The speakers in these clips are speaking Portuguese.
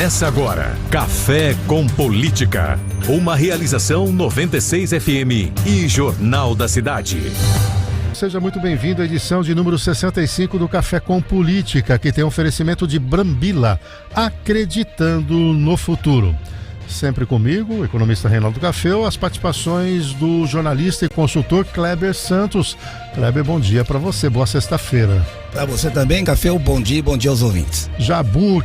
Começa agora, Café com Política. Uma realização 96 FM e Jornal da Cidade. Seja muito bem-vindo à edição de número 65 do Café com Política, que tem oferecimento de Brambila, acreditando no futuro. Sempre comigo, o economista Reinaldo Cafeu, as participações do jornalista e consultor Kleber Santos. Kleber, bom dia para você, boa sexta-feira. Para você também, Cafeu, bom dia aos ouvintes. Jabur,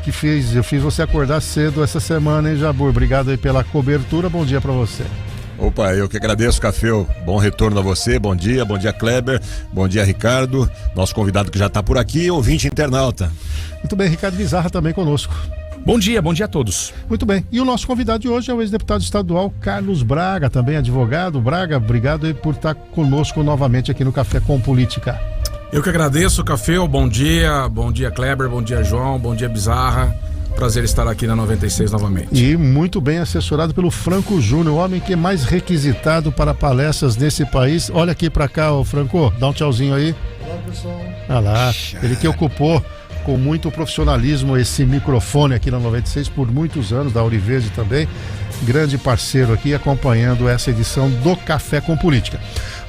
eu fiz você acordar cedo essa semana, hein, Jabur? Obrigado aí pela cobertura, bom dia para você. Opa, eu que agradeço, Cafeu. Bom retorno a você, bom dia Kleber, bom dia Ricardo, nosso convidado que já está por aqui, ouvinte internauta. Muito bem, Ricardo Bizarra também conosco. Bom dia a todos. Muito bem, e o nosso convidado de hoje é o ex-deputado estadual Carlos Braga, também advogado. Braga, obrigado aí por estar conosco novamente aqui no Café com Política. Eu que agradeço, Café, bom dia Kleber, bom dia João, bom dia Bizarra. Prazer estar aqui na 96 novamente. E muito bem assessorado pelo Franco Júnior, o homem que é mais requisitado para palestras nesse país. Olha aqui para cá, ô Franco, dá um tchauzinho aí. Olá, pessoal. Olha lá, ele que ocupou com muito profissionalismo esse microfone aqui na 96 por muitos anos, da Auriverde também, grande parceiro aqui acompanhando essa edição do Café com Política.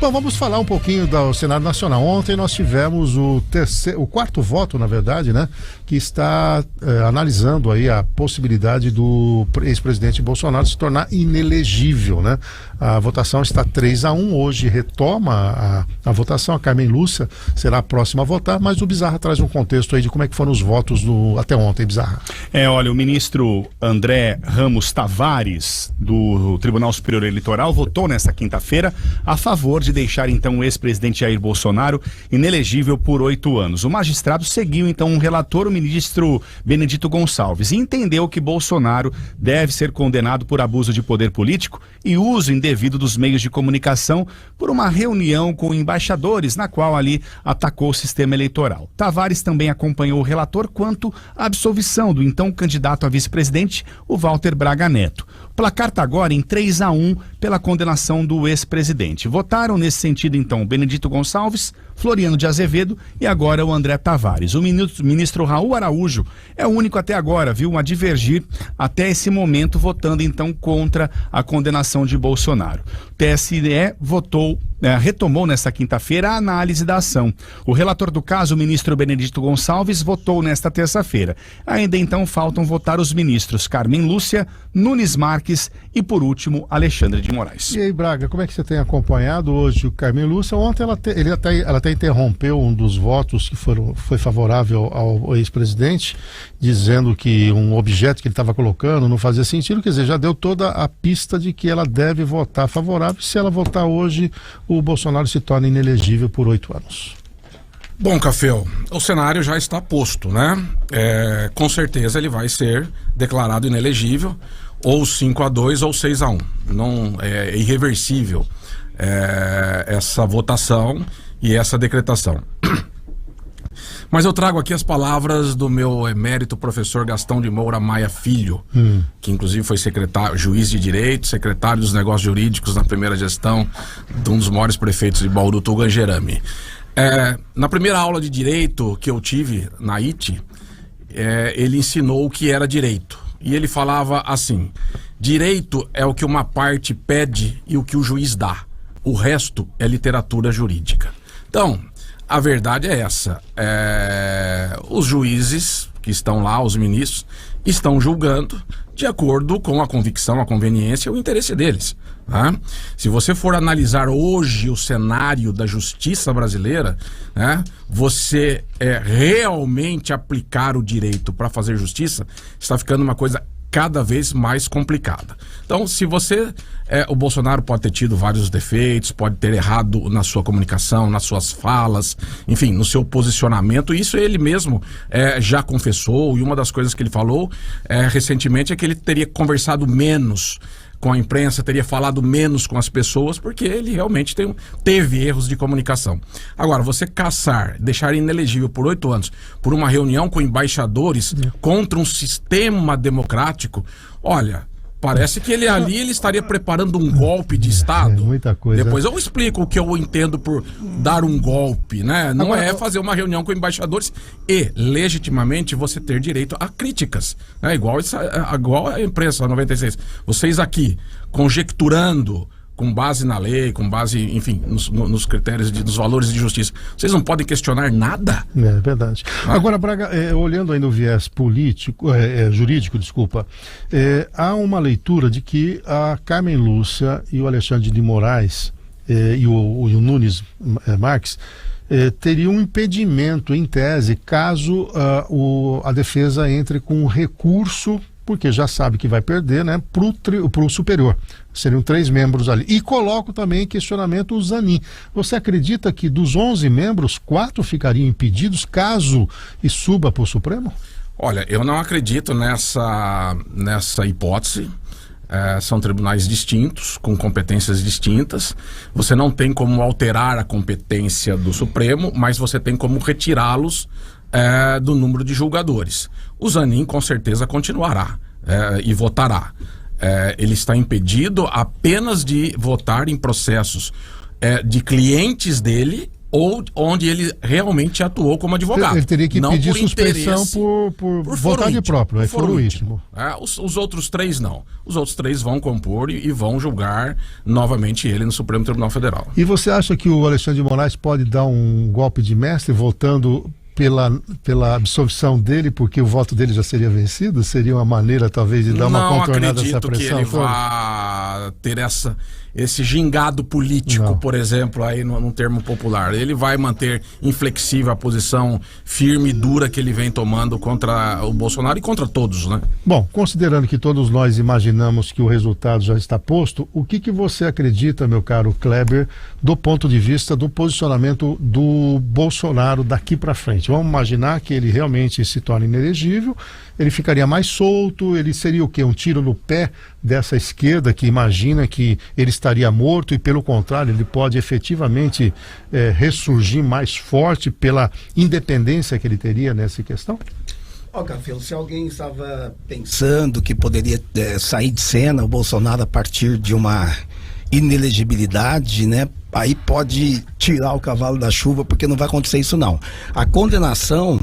Bom, vamos falar um pouquinho do cenário nacional. Ontem nós tivemos o quarto voto, na verdade, né, que está analisando aí a possibilidade do ex-presidente Bolsonaro se tornar inelegível, né? A votação está 3-1, hoje retoma a votação, a Carmen Lúcia será a próxima a votar, mas o Bizarra traz um contexto aí de como é que foram os votos até ontem, Bizarra. Olha, o ministro André Ramos Tavares, do Tribunal Superior Eleitoral, votou nesta quinta-feira a favor de deixar então o ex-presidente Jair Bolsonaro inelegível por 8 anos. O magistrado seguiu então um relator, o ministro Benedito Gonçalves, e entendeu que Bolsonaro deve ser condenado por abuso de poder político e uso indevido dos meios de comunicação por uma reunião com embaixadores na qual ali atacou o sistema eleitoral. Tavares também acompanhou o relator quanto à absolvição do então candidato a vice-presidente, o Walter Braga Neto. O placar está agora em 3-1 pela condenação do ex-presidente. Votaram nesse sentido então Benedito Gonçalves, Floriano de Azevedo e agora o André Tavares. O ministro Raul Araújo é o único até agora, a divergir até esse momento, votando então contra a condenação de Bolsonaro. O TSE retomou nesta quinta-feira a análise da ação. O relator do caso, o ministro Benedito Gonçalves, votou nesta terça-feira. Ainda então faltam votar os ministros Carmen Lúcia, Nunes Marques e, por último, Alexandre de Moraes. E aí, Braga, como é que você tem acompanhado hoje o Carmen Lúcia? Ontem ela até interrompeu um dos votos que foi favorável ao ex-presidente, dizendo que um objeto que ele estava colocando não fazia sentido. Quer dizer, já deu toda a pista de que ela deve votar favorável. Se ela votar hoje, o Bolsonaro se torna inelegível por 8 anos. Bom, Cafeu, o cenário já está posto, né? Com certeza ele vai ser declarado inelegível, ou 5-2 ou 6-1. Não é irreversível essa votação e essa decretação. Mas eu trago aqui as palavras do meu emérito professor Gastão de Moura Maia Filho, que inclusive foi juiz de direito, secretário dos negócios jurídicos na primeira gestão de um dos maiores prefeitos de Bauru, Tugangerame. Na primeira aula de direito que eu tive na IT, ele ensinou o que era direito. E ele falava assim: direito é o que uma parte pede e o que o juiz dá. O resto é literatura jurídica. Então, a verdade é essa. Os juízes que estão lá, os ministros, estão julgando de acordo com a convicção, a conveniência e o interesse deles. Tá? Se você for analisar hoje o cenário da justiça brasileira, né, você realmente aplicar o direito para fazer justiça está ficando uma coisa cada vez mais complicada. Então, se você... o Bolsonaro pode ter tido vários defeitos, pode ter errado na sua comunicação, nas suas falas, enfim, no seu posicionamento. Isso ele mesmo já confessou, e uma das coisas que ele falou recentemente é que ele teria conversado menos com a imprensa, teria falado menos com as pessoas, porque ele realmente teve erros de comunicação. Agora, você deixar inelegível por 8 anos, por uma reunião com embaixadores contra um sistema democrático, olha, Parece que ele estaria preparando um golpe de Estado. Muita coisa. Depois eu explico o que eu entendo por dar um golpe, né? Não é fazer uma reunião com embaixadores e, legitimamente, você ter direito a críticas. Né? Igual a imprensa 96. Vocês aqui, conjecturando, com base na lei, com base, enfim, nos critérios, nos valores de justiça. Vocês não podem questionar nada? É verdade. Agora, Braga, olhando aí no viés jurídico, há uma leitura de que a Carmen Lúcia e o Alexandre de Moraes e o Nunes Marques teriam um impedimento, em tese, caso a defesa entre com recurso, porque já sabe que vai perder, né, para o superior. Seriam 3 membros ali. E coloco também em questionamento o Zanin. Você acredita que dos 11 membros, 4 ficariam impedidos caso suba para o Supremo? Olha, eu não acredito nessa hipótese. São tribunais distintos, com competências distintas. Você não tem como alterar a competência do Supremo, mas você tem como retirá-los do número de julgadores. O Zanin com certeza continuará e votará. Ele está impedido apenas de votar em processos de clientes dele ou onde ele realmente atuou como advogado. Ele teria que pedir suspensão por vontade própria, é foro íntimo. Os outros 3 não. Os outros 3 vão compor e vão julgar novamente ele no Supremo Tribunal Federal. E você acha que o Alexandre de Moraes pode dar um golpe de mestre voltando pela absolvição dele, porque o voto dele já seria vencido? Seria uma maneira, talvez, de dar uma contornada nessa pressão? Não acredito que ele vá ter esse gingado político, por exemplo, aí num termo popular. Ele vai manter inflexível a posição firme e dura que ele vem tomando contra o Bolsonaro e contra todos, né? Bom, considerando que todos nós imaginamos que o resultado já está posto, o que você acredita, meu caro Kleber, do ponto de vista do posicionamento do Bolsonaro daqui para frente? Vamos imaginar que ele realmente se torne inelegível, ele ficaria mais solto, ele seria o quê? Um tiro no pé dessa esquerda que imagina que ele estaria morto e, pelo contrário, ele pode efetivamente ressurgir mais forte pela independência que ele teria nessa questão? Café, se alguém estava pensando que poderia sair de cena o Bolsonaro a partir de uma inelegibilidade, né? Aí pode tirar o cavalo da chuva, porque não vai acontecer isso não. A condenação,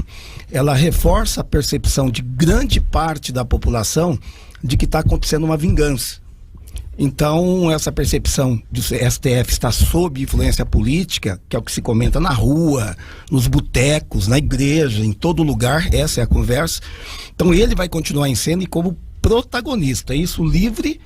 ela reforça a percepção de grande parte da população de que está acontecendo uma vingança. Então, essa percepção do STF está sob influência política, que é o que se comenta na rua, nos botecos, na igreja, em todo lugar, essa é a conversa. Então, ele vai continuar em cena e como protagonista, isso livre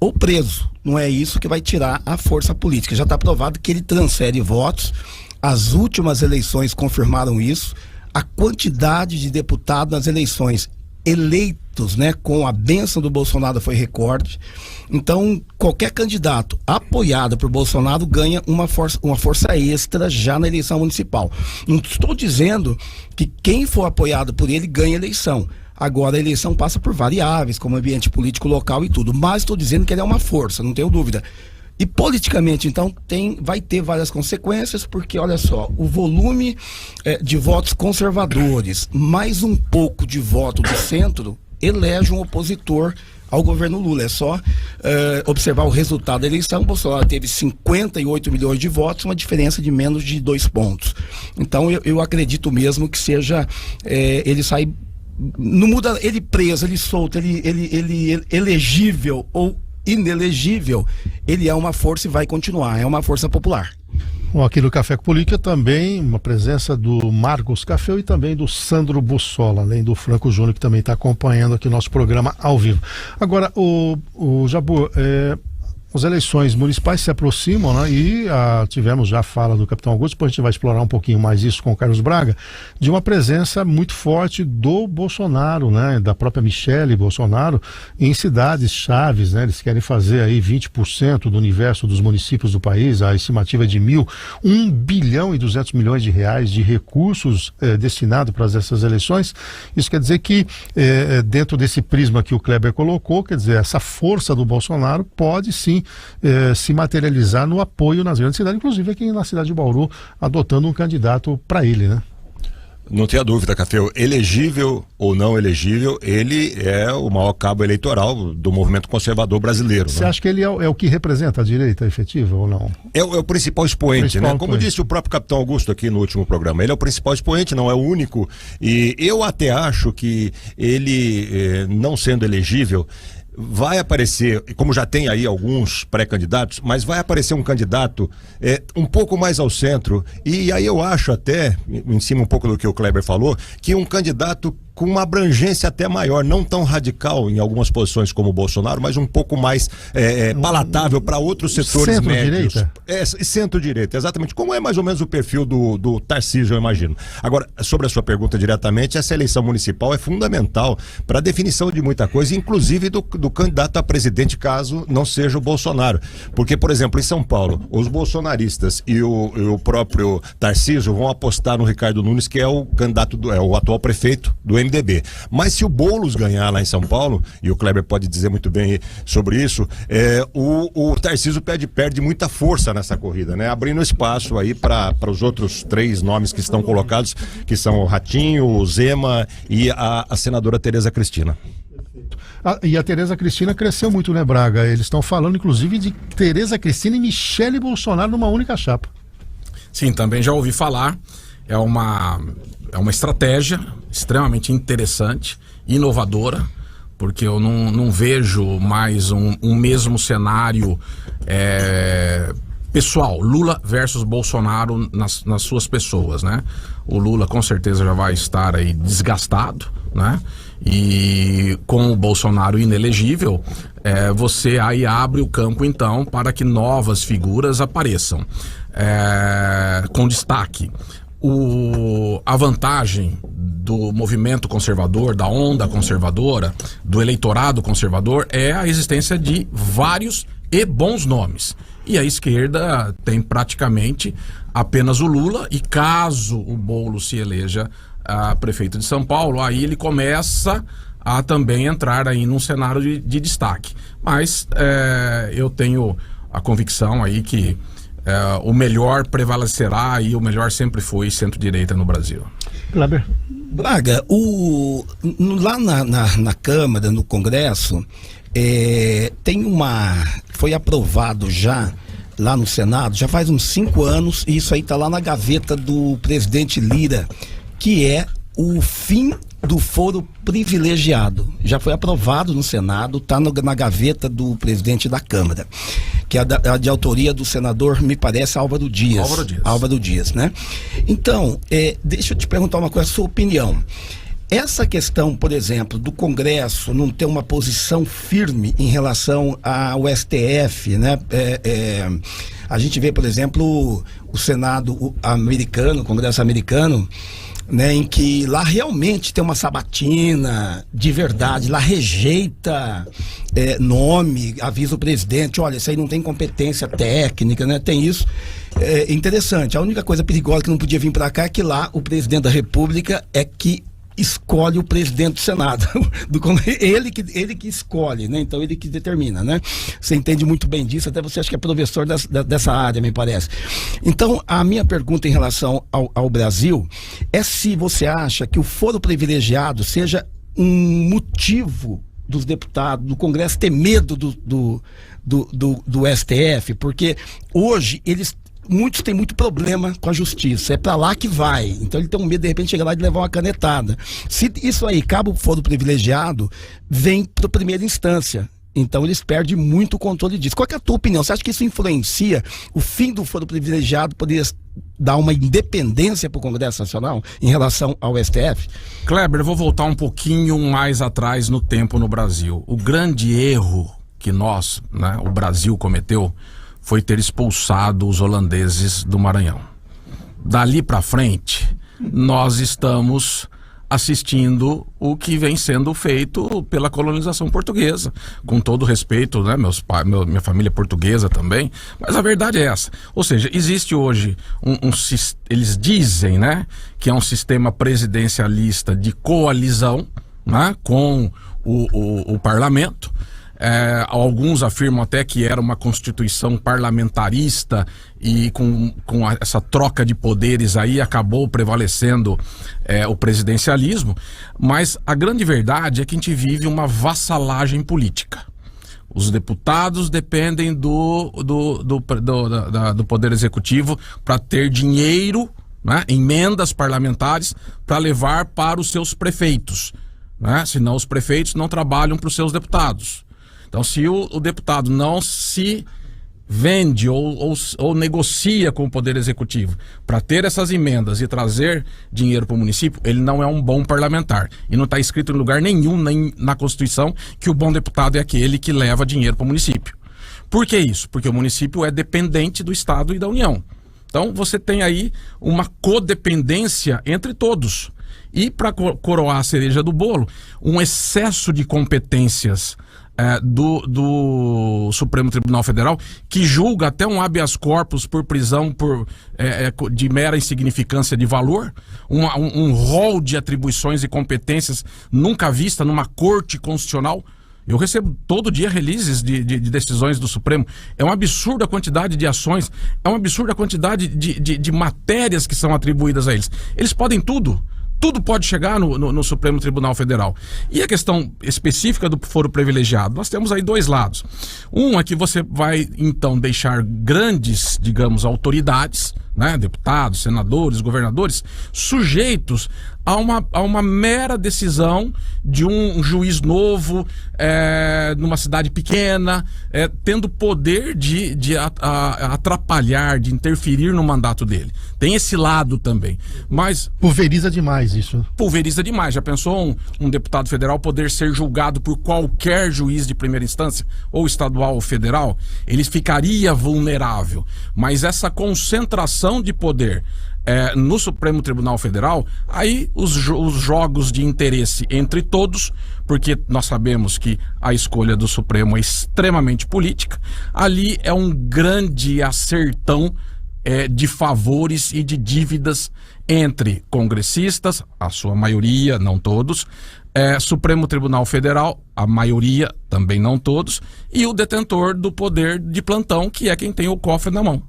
ou preso. Não é isso que vai tirar a força política. Já está provado que ele transfere votos. As últimas eleições confirmaram isso. A quantidade de deputados nas eleições eleitos, né, com a bênção do Bolsonaro foi recorde. Então, qualquer candidato apoiado por Bolsonaro ganha uma força extra já na eleição municipal. Não estou dizendo que quem for apoiado por ele ganha eleição. Agora a eleição passa por variáveis, como ambiente político local e tudo, mas estou dizendo que ele é uma força, não tenho dúvida. E politicamente, então, vai ter várias consequências, porque, olha só, o volume de votos conservadores, mais um pouco de voto do centro, elege um opositor ao governo Lula. É só observar o resultado da eleição. O Bolsonaro teve 58 milhões de votos, uma diferença de menos de 2 pontos. Então, eu acredito mesmo que seja ele sair. Não muda ele preso, ele solto, ele elegível ou inelegível, ele é uma força e vai continuar, é uma força popular. Bom, aqui no Café com Política também uma presença do Marcos Café e também do Sandro Bussola, além do Franco Júnior, que também está acompanhando aqui o nosso programa ao vivo. Agora, o Jabor, as eleições municipais se aproximam, né? E tivemos já a fala do Capitão Augusto, depois a gente vai explorar um pouquinho mais isso com o Carlos Braga, de uma presença muito forte do Bolsonaro, né? Da própria Michele Bolsonaro em cidades chaves, né? Eles querem fazer aí 20% do universo dos municípios do país, a estimativa é de 1 bilhão e 200 milhões de reais de recursos destinados para essas eleições. Isso quer dizer que dentro desse prisma que o Kleber colocou, quer dizer, essa força do Bolsonaro pode sim se materializar no apoio nas grandes cidades, inclusive aqui na cidade de Bauru, adotando um candidato para ele, né? Não tenha dúvida, Café, elegível ou não elegível, ele é o maior cabo eleitoral do movimento conservador brasileiro. Você né? acha que ele é o que representa a direita efetiva ou não? É o principal expoente, né? Como disse o próprio Capitão Augusto aqui no último programa, ele é o principal expoente, não é o único. E eu até acho que ele, não sendo elegível, vai aparecer, como já tem aí alguns pré-candidatos, mas vai aparecer um candidato um pouco mais ao centro, e aí eu acho até, em cima um pouco do que o Kleber falou, que um candidato com uma abrangência até maior, não tão radical em algumas posições como o Bolsonaro, mas um pouco mais palatável para outros setores médios. Centro-direita, exatamente, como é mais ou menos o perfil do Tarcísio, eu imagino. Agora, sobre a sua pergunta diretamente, essa eleição municipal é fundamental para a definição de muita coisa, inclusive do candidato a presidente, caso não seja o Bolsonaro. Porque, por exemplo, em São Paulo, os bolsonaristas e o próprio Tarcísio vão apostar no Ricardo Nunes, que é o candidato, o atual prefeito do MDB. Mas se o Boulos ganhar lá em São Paulo, e o Kleber pode dizer muito bem sobre isso, o Tarcísio perde muita força nessa corrida, né? Abrindo espaço aí para os outros 3 nomes que estão colocados, que são o Ratinho, o Zema e a senadora Tereza Cristina. E a Tereza Cristina cresceu muito, né, Braga? Eles estão falando, inclusive, de Tereza Cristina e Michele Bolsonaro numa única chapa. Sim, também já ouvi falar. É uma estratégia extremamente interessante, inovadora, porque eu não vejo mais um mesmo cenário pessoal, Lula versus Bolsonaro nas suas pessoas, né? O Lula com certeza já vai estar aí desgastado, né? E com o Bolsonaro inelegível, você aí abre o campo então para que novas figuras apareçam, com destaque. A vantagem do movimento conservador, da onda conservadora, do eleitorado conservador, é a existência de vários e bons nomes. E a esquerda tem praticamente apenas o Lula, e caso o Boulos se eleja prefeito de São Paulo, aí ele começa a também entrar aí num cenário de destaque. Mas eu tenho a convicção aí que o melhor prevalecerá, e o melhor sempre foi centro-direita no Brasil. Kleber. Braga, lá na Câmara, no Congresso, foi aprovado já lá no Senado, já faz uns 5 anos, e isso aí tá lá na gaveta do presidente Lira, que é o fim do foro privilegiado. Já foi aprovado no Senado, está na gaveta do presidente da Câmara, que é de autoria do senador, me parece, Álvaro Dias, né? Então, deixa eu te perguntar uma coisa, a sua opinião. Essa questão, por exemplo, do Congresso não ter uma posição firme em relação ao STF, né? A gente vê, por exemplo, o Senado americano, o Congresso americano, né, em que lá realmente tem uma sabatina de verdade, lá rejeita nome, avisa o presidente, olha, isso aí não tem competência técnica, né? Tem isso. Interessante. A única coisa perigosa que não podia vir para cá é que lá o presidente da República é que escolhe o presidente do Senado. Ele que escolhe, né? Então ele que determina, né? Você entende muito bem disso, até você acha que é professor dessa área, me parece. Então, a minha pergunta em relação ao Brasil é se você acha que o foro privilegiado seja um motivo dos deputados, do Congresso ter medo do STF, porque hoje muitos têm muito problema com a justiça, é pra lá que vai, então ele tem um medo de repente chegar lá e levar uma canetada. Se isso aí, cabo foro privilegiado, vem pra primeira instância, então eles perdem muito o controle disso. Qual que é a tua opinião? Você acha que isso influencia o fim do foro privilegiado, poderia dar uma independência pro Congresso Nacional em relação ao STF? Kleber, eu vou voltar um pouquinho mais atrás no tempo no Brasil. O grande erro que o Brasil cometeu foi ter expulsado os holandeses do Maranhão. Dali para frente, nós estamos assistindo o que vem sendo feito pela colonização portuguesa, com todo respeito, né? Minha família é portuguesa também, mas a verdade é essa. Ou seja, existe hoje eles dizem, né, que é um sistema presidencialista de coalizão, né, com o parlamento. Alguns afirmam até que era uma constituição parlamentarista e com essa troca de poderes aí acabou prevalecendo o presidencialismo, mas a grande verdade é que a gente vive uma vassalagem política. Os deputados dependem do Poder Executivo para ter dinheiro, né, emendas parlamentares para levar para os seus prefeitos, né? Senão os prefeitos não trabalham para os seus deputados. Então, se o deputado não se vende ou negocia com o Poder Executivo para ter essas emendas e trazer dinheiro para o município, ele não é um bom parlamentar. E não está escrito em lugar nenhum, nem na Constituição, que o bom deputado é aquele que leva dinheiro para o município. Por que isso? Porque o município é dependente do Estado e da União. Então você tem aí uma codependência entre todos. E para coroar a cereja do bolo, um excesso de competências do Supremo Tribunal Federal, que julga até um habeas corpus por prisão de mera insignificância de valor, um rol de atribuições e competências nunca vista numa corte constitucional. Eu recebo todo dia releases de decisões do Supremo. É um absurdo a quantidade de ações, é um absurdo a quantidade de matérias que são atribuídas a eles. Eles podem tudo. Tudo pode chegar no Supremo Tribunal Federal. E a questão específica do foro privilegiado, nós temos aí dois lados. Um é que você vai, então, deixar grandes, digamos, autoridades, né, deputados, senadores, governadores, sujeitos a uma mera decisão de um juiz novo numa cidade pequena, tendo poder de atrapalhar, de interferir no mandato dele. Tem esse lado também. Mas pulveriza demais isso. Pulveriza demais. Já pensou um deputado federal poder ser julgado por qualquer juiz de primeira instância, ou estadual ou federal? Ele ficaria vulnerável. Mas essa concentração de poder no Supremo Tribunal Federal, aí os jogos de interesse entre todos, porque nós sabemos que a escolha do Supremo é extremamente política, ali é um grande acertão de favores e de dívidas entre congressistas, a sua maioria, não todos, Supremo Tribunal Federal, a maioria, também não todos, e o detentor do poder de plantão, que é quem tem o cofre na mão.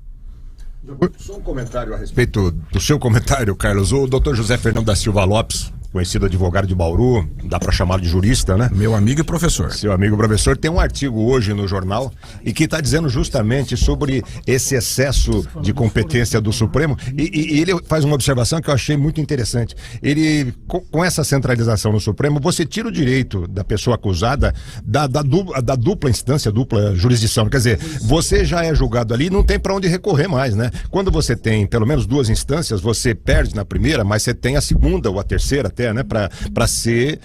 Só um comentário a respeito do seu comentário, Carlos. O doutor José Fernando da Silva Lopes, conhecido advogado de Bauru, dá para chamá-lo de jurista, né? Meu amigo e professor. Seu amigo professor, tem um artigo hoje no jornal e que está dizendo justamente sobre esse excesso de competência do Supremo e ele faz uma observação que eu achei muito interessante. Ele, com essa centralização no Supremo, você tira o direito da pessoa acusada da dupla instância, dupla jurisdição. Quer dizer, você já é julgado ali e não tem para onde recorrer mais, né? Quando você tem pelo menos duas instâncias, você perde na primeira, mas você tem a segunda ou a terceira até, né, para ser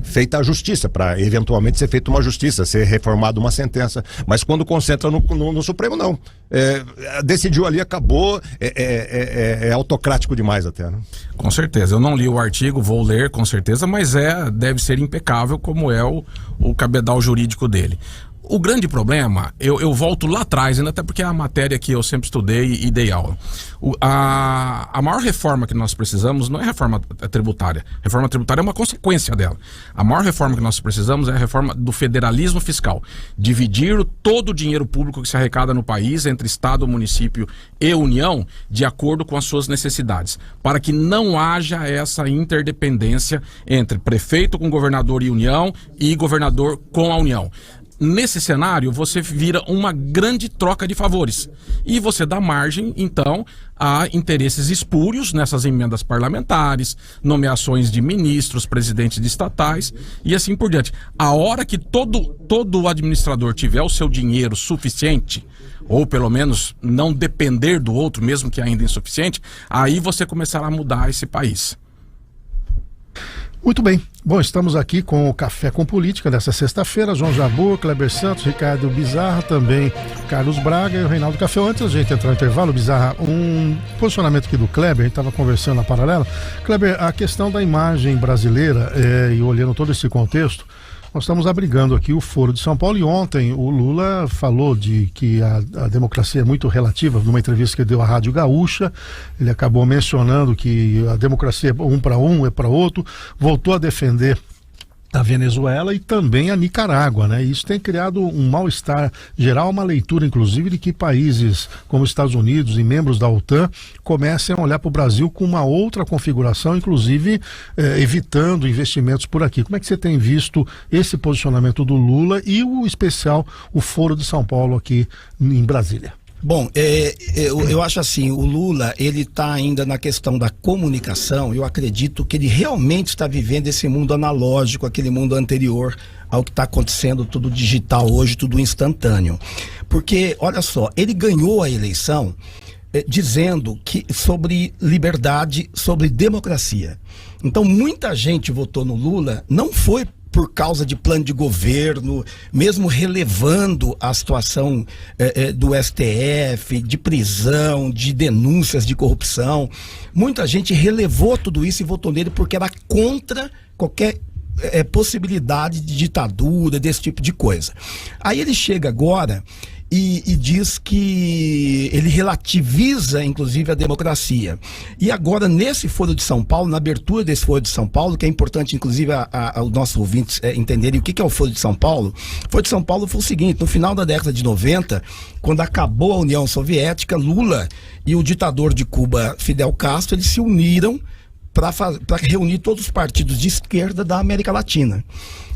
feita a justiça, para eventualmente ser feita uma justiça, ser reformada uma sentença. Mas quando concentra no Supremo, não. Decidiu ali, acabou, é autocrático demais até, né? Com certeza. Eu não li o artigo, vou ler com certeza, mas deve ser impecável como é o cabedal jurídico dele. O grande problema, eu volto lá atrás, ainda até porque é a matéria que eu sempre estudei e dei aula. A maior reforma que nós precisamos não é reforma tributária. Reforma tributária é uma consequência dela. A maior reforma que nós precisamos é a reforma do federalismo fiscal. Dividir todo o dinheiro público que se arrecada no país entre Estado, município e União de acordo com as suas necessidades. Para que não haja essa interdependência entre prefeito com governador e União e governador com a União. Nesse cenário, você vira uma grande troca de favores. E você dá margem, então, a interesses espúrios nessas emendas parlamentares, nomeações de ministros, presidentes de estatais e assim por diante. A hora que todo administrador tiver o seu dinheiro suficiente, ou pelo menos não depender do outro, mesmo que ainda insuficiente, aí você começará a mudar esse país. Muito bem. Bom, estamos aqui com o Café com Política dessa sexta-feira. João Jabur, Kleber Santos, Ricardo Bizarra, também Carlos Braga e o Reinaldo Café. Antes da gente entrar no intervalo, Bizarra, um posicionamento aqui do Kleber, a gente estava conversando na paralela. Kleber, a questão da imagem brasileira, e olhando todo esse contexto, nós estamos abrigando aqui o Foro de São Paulo e ontem o Lula falou de que a democracia é muito relativa, numa entrevista que deu à Rádio Gaúcha. Ele acabou mencionando que a democracia é um para um, é para outro, voltou a defender a Venezuela e também a Nicarágua, né? Isso tem criado um mal-estar geral, uma leitura, inclusive, de que países como os Estados Unidos e membros da OTAN comecem a olhar para o Brasil com uma outra configuração, inclusive evitando investimentos por aqui. Como é que você tem visto esse posicionamento do Lula e o especial, o Foro de São Paulo aqui em Brasília? Bom, eu acho assim, o Lula, ele está ainda na questão da comunicação. Eu acredito que ele realmente está vivendo esse mundo analógico, aquele mundo anterior ao que está acontecendo, tudo digital hoje, tudo instantâneo. Porque, olha só, ele ganhou a eleição dizendo que sobre liberdade, sobre democracia. Então, muita gente votou no Lula, não foi por causa de plano de governo, mesmo relevando a situação do STF, de prisão, de denúncias de corrupção. Muita gente relevou tudo isso e votou nele porque era contra qualquer possibilidade de ditadura, desse tipo de coisa. Aí ele chega agora e diz que ele relativiza, inclusive, a democracia. E agora, nesse Foro de São Paulo, na abertura desse Foro de São Paulo, que é importante, inclusive, aos nossos ouvintes entenderem o que é o Foro de São Paulo. O Foro de São Paulo foi o seguinte: no final da década de 90, quando acabou a União Soviética, Lula e o ditador de Cuba, Fidel Castro, eles se uniram para reunir todos os partidos de esquerda da América Latina.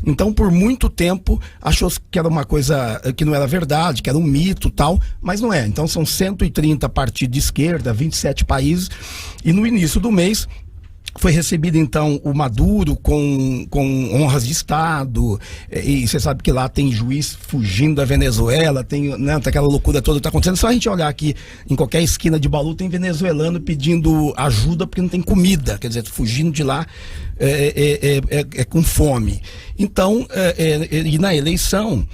Então, por muito tempo, achou que era uma coisa que não era verdade, que era um mito, tal, mas não é. Então, são 130 partidos de esquerda, 27 países, e no início do mês foi recebido, então, o Maduro com honras de Estado, e você sabe que lá tem juiz fugindo da Venezuela, tem, né, aquela loucura toda que está acontecendo. Só a gente olhar aqui, em qualquer esquina de Bauru, tem venezuelano pedindo ajuda porque não tem comida, quer dizer, fugindo de lá com fome. Então, e na eleição,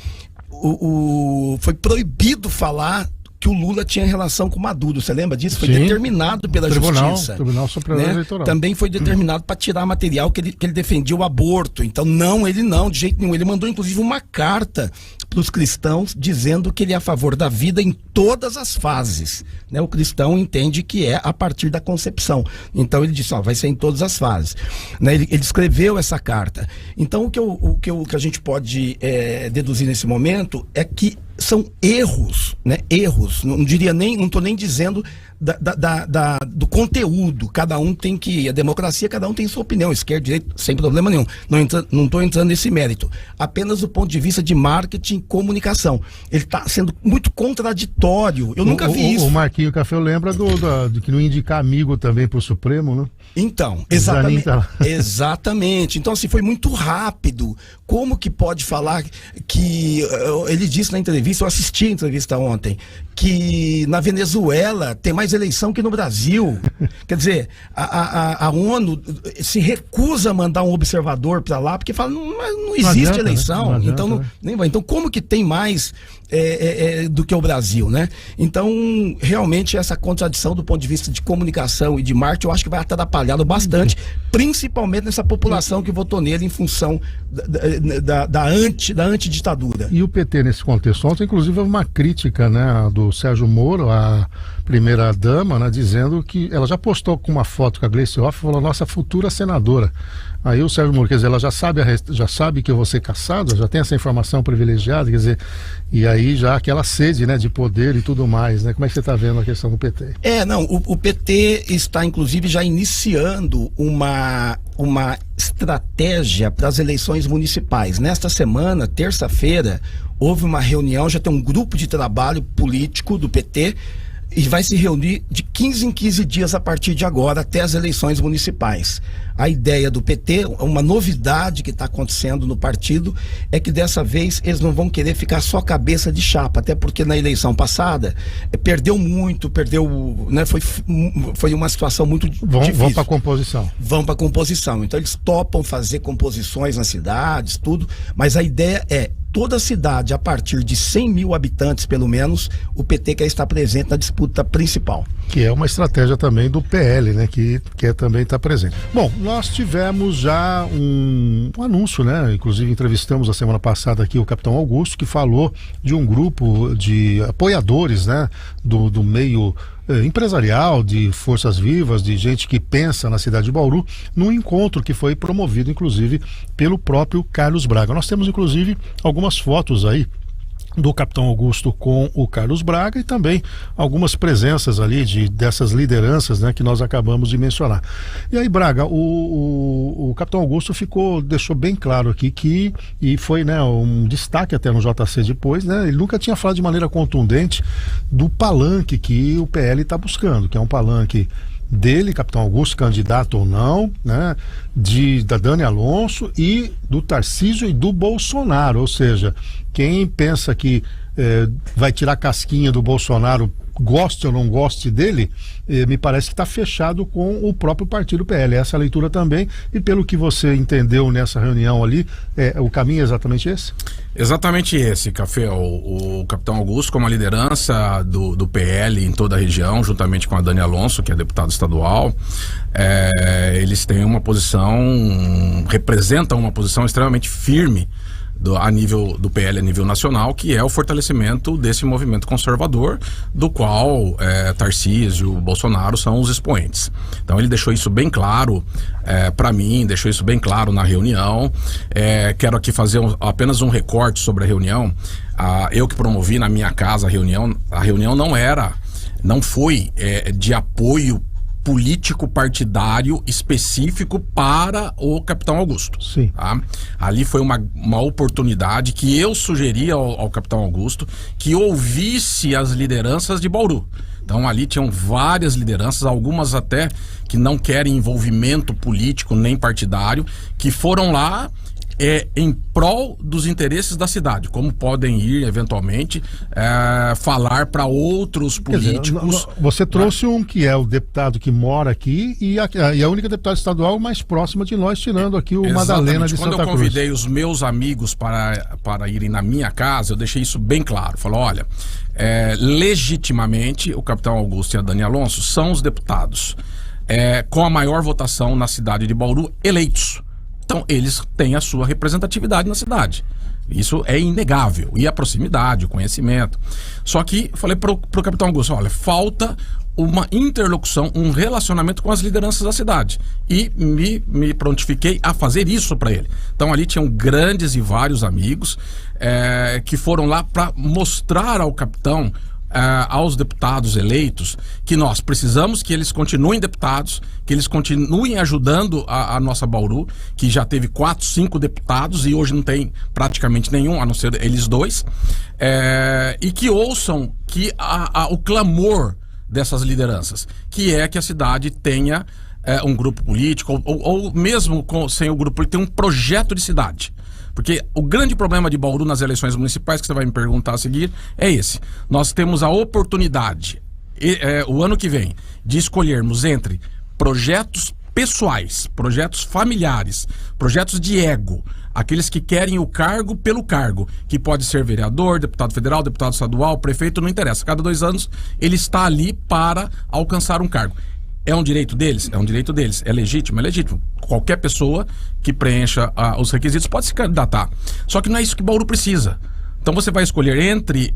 foi proibido falar que o Lula tinha relação com o Maduro. Você lembra disso? Foi determinado pela Justiça. Tribunal Superior Eleitoral. Também foi determinado para tirar material que ele defendia o aborto. Então, ele não, de jeito nenhum. Ele mandou, inclusive, uma carta para os cristãos dizendo que ele é a favor da vida em todas as fases. Né? O cristão entende que é a partir da concepção. Então, ele disse, vai ser em todas as fases. Né? Ele escreveu essa carta. Então, o que a gente pode deduzir nesse momento é que são erros, né? Erros, não estou nem dizendo do conteúdo. Cada um tem a democracia, cada um tem sua opinião, esquerda, direita, sem problema nenhum. Não estou entrando nesse mérito. Apenas do ponto de vista de marketing e comunicação. Ele está sendo muito contraditório. Eu nunca vi isso. O Marquinho Café lembra de que não indicar amigo também para o Supremo, né? Então, exatamente. Então, assim, foi muito rápido. Como que pode falar que... Ele disse na entrevista, eu assisti a entrevista ontem, que na Venezuela tem mais eleição que no Brasil. Quer dizer, a ONU se recusa a mandar um observador para lá, porque fala, não existe eleição. Né? Então, como que tem mais do que o Brasil, né? Então, realmente, essa contradição do ponto de vista de comunicação e de marketing, eu acho que vai atrapalhar bastante, principalmente nessa população que votou nele em função da antiditadura. E o PT nesse contexto? Ontem, inclusive, houve uma crítica, né, do Sérgio Moro, a primeira-dama, né, dizendo que ela já postou com uma foto com a Gleice Hoff, falou, nossa futura senadora. Aí o Sérgio Moro, quer dizer, ela já sabe que eu vou ser caçado, já tem essa informação privilegiada, quer dizer, e aí já aquela sede, né, de poder e tudo mais, né? Como é que você está vendo a questão do PT? O PT está, inclusive, já iniciando uma estratégia para as eleições municipais. Nesta semana, terça-feira, houve uma reunião, já tem um grupo de trabalho político do PT, e vai se reunir de 15 em 15 dias a partir de agora até as eleições municipais. A ideia do PT, uma novidade que está acontecendo no partido, é que dessa vez eles não vão querer ficar só cabeça de chapa, até porque na eleição passada perdeu muito, né, foi uma situação muito difícil. Vão para composição. Vão para composição. Então eles topam fazer composições nas cidades, tudo, mas a ideia é toda cidade, a partir de 100 mil habitantes, pelo menos, o PT quer estar presente na disputa principal. que é uma estratégia também do PL, né, que também está presente. Bom, nós tivemos já um anúncio, né, inclusive entrevistamos a semana passada aqui o capitão Augusto, que falou de um grupo de apoiadores, né, do meio empresarial, de forças vivas, de gente que pensa na cidade de Bauru, num encontro que foi promovido, inclusive, pelo próprio Carlos Braga. Nós temos, inclusive, algumas fotos aí do capitão Augusto com o Carlos Braga e também algumas presenças ali dessas lideranças, né, que nós acabamos de mencionar. E aí, Braga, o capitão Augusto deixou bem claro aqui e foi, né, um destaque até no JC depois, né, ele nunca tinha falado de maneira contundente do palanque que o PL está buscando, que é um palanque dele, capitão Augusto, candidato ou não, né, da Dani Alonso e do Tarcísio e do Bolsonaro, ou seja, quem pensa que vai tirar a casquinha do Bolsonaro, goste ou não goste dele, me parece que está fechado com o próprio partido PL. Essa leitura também, e pelo que você entendeu nessa reunião ali, o caminho é exatamente esse? Exatamente esse, Café. O capitão Augusto, como a liderança do PL em toda a região, juntamente com a Dani Alonso, que é deputado estadual, eles têm uma posição, representam uma posição extremamente firme a nível do PL, a nível nacional, que é o fortalecimento desse movimento conservador, do qual Tarcísio, Bolsonaro são os expoentes. Então ele deixou isso bem claro para mim, deixou isso bem claro na reunião. Quero aqui fazer apenas um recorte sobre a reunião. Eu que promovi na minha casa a reunião não foi de apoio político partidário específico para o capitão Augusto. Sim. Tá? Ali foi uma oportunidade que eu sugeri ao capitão Augusto que ouvisse as lideranças de Bauru. Então ali tinham várias lideranças, algumas até que não querem envolvimento político nem partidário, que foram lá em prol dos interesses da cidade, como podem ir eventualmente falar para outros políticos. Dizer, você trouxe um que é o deputado que mora aqui e a única deputada estadual mais próxima de nós, tirando aqui o Madalena de Santa Cruz. Quando eu convidei os meus amigos para irem na minha casa, eu deixei isso bem claro. Falou, olha, legitimamente o capitão Augusto e a Dani Alonso são os deputados com a maior votação na cidade de Bauru eleitos. Então, eles têm a sua representatividade na cidade. Isso é inegável. E a proximidade, o conhecimento. Só que falei pro capitão Augusto, olha, falta uma interlocução, um relacionamento com as lideranças da cidade. E me prontifiquei a fazer isso para ele. Então, ali tinham grandes e vários amigos que foram lá para mostrar ao capitão, aos deputados eleitos, que nós precisamos que eles continuem deputados, que eles continuem ajudando a nossa Bauru, que já teve 4, 5 deputados e hoje não tem praticamente nenhum, a não ser eles dois, e que ouçam o clamor dessas lideranças, que é que a cidade tenha um grupo político, ou mesmo sem o grupo político, tem um projeto de cidade. Porque o grande problema de Bauru nas eleições municipais, que você vai me perguntar a seguir, é esse. Nós temos a oportunidade, o ano que vem, de escolhermos entre projetos pessoais, projetos familiares, projetos de ego, aqueles que querem o cargo pelo cargo, que pode ser vereador, deputado federal, deputado estadual, prefeito, não interessa. Cada 2 anos ele está ali para alcançar um cargo. É um direito deles? É um direito deles. É legítimo? É legítimo. Qualquer pessoa que preencha os requisitos pode se candidatar. Só que não é isso que Bauru precisa. Então você vai escolher entre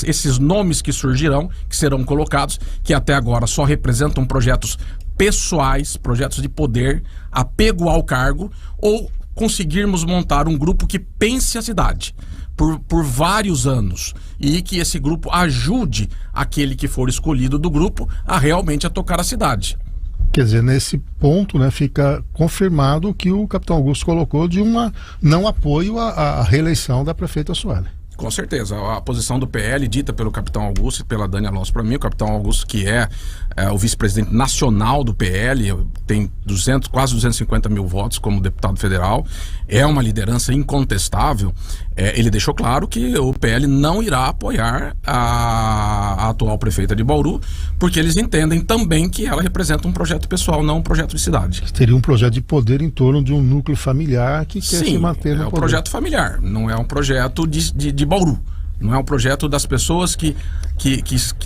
esses nomes que surgirão, que serão colocados, que até agora só representam projetos pessoais, projetos de poder, apego ao cargo, ou conseguirmos montar um grupo que pense a cidade por vários anos e que esse grupo ajude aquele que for escolhido do grupo a realmente tocar a cidade. Quer dizer, nesse ponto, né, fica confirmado o que o capitão Augusto colocou de não apoio à reeleição da prefeita Sueli. Com certeza, a posição do PL dita pelo capitão Augusto e pela Dani Alonso, para mim, o capitão Augusto, que é o vice-presidente nacional do PL, tem quase 250 mil votos como deputado federal, é uma liderança incontestável. Ele deixou claro que o PL não irá apoiar a atual prefeita de Bauru, porque eles entendem também que ela representa um projeto pessoal, não um projeto de cidade. Teria um projeto de poder em torno de um núcleo familiar que quer se manter no poder. É um projeto familiar, não é um projeto de Bauru. Não é um projeto das pessoas que